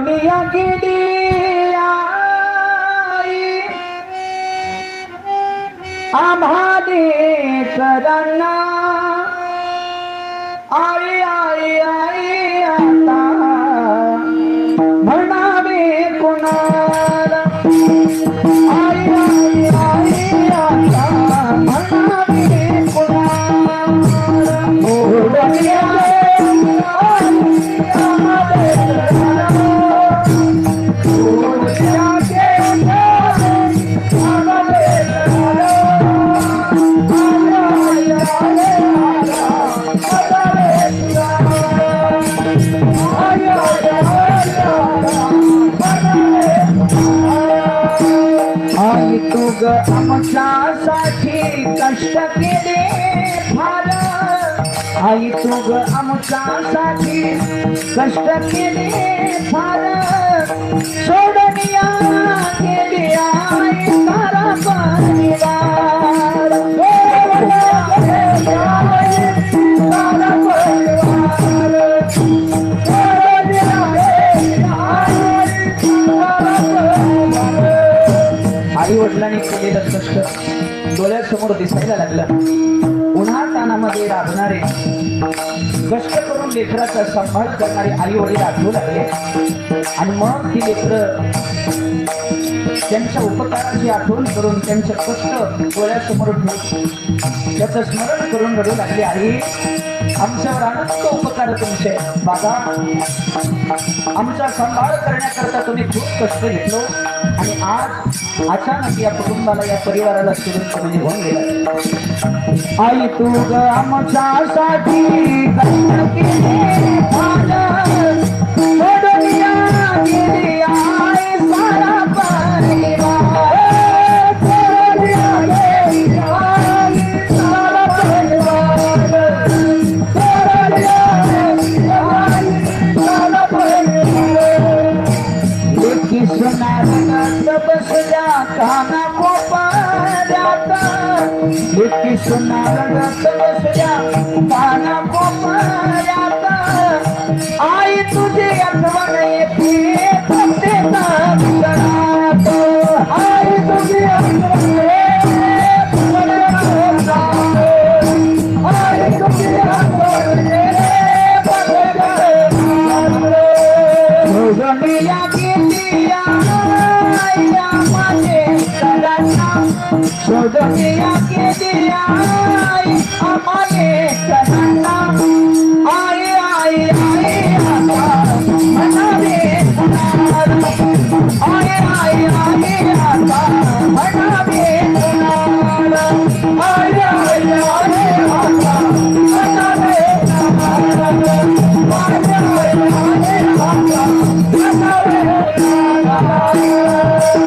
सोडनिया गेली आई आम्हाले करांना आई आई आई आता म्हणावे कोणाला आई आई आई आता म्हणावे कोणाला सोडनिया आमच्यासाठी कष्ट केले फार आई तुग आमच्यासाठी कष्ट केले फार सोडनिया गेली आई सारा परिवार आई वडिलांनी केलेलं कष्ट डोळ्यासमोर दिसायला लागलं. उन्हा तानामध्ये राबणारे कष्ट करून लेकराचा सांभाळ करणारे आई वडील आठवू लागले आणि मग ती लेकरं त्यांच्या उपकाराची आठवण करून त्यांचे कष्ट डोळ्यासमोर ठेवून त्याचं स्मरण करून रडू लागले. आई आमच्यावर अनंत उपकार तुमचे बाबा, आमचा सांभाळ करण्याकरता तुम्ही खूप कष्ट घेतलो आणि आज अचानक या कुटुंबाला या परिवाराला सोडून तुम्ही निघून गेला. आई तू ग आमच्यासाठी कष्ट केले फार सोडनिया गेली आई सारा परिवार बसल्या काना कोपऱ्यात इतकी सुंदर बसल्या काना कोपऱ्यात आई तुझी आठवण येते प्रत्येकात आई तुझी आठवण आई तुझी आठवण सोडनिया गेली सोडनिया गेली आई आम्हाले करांना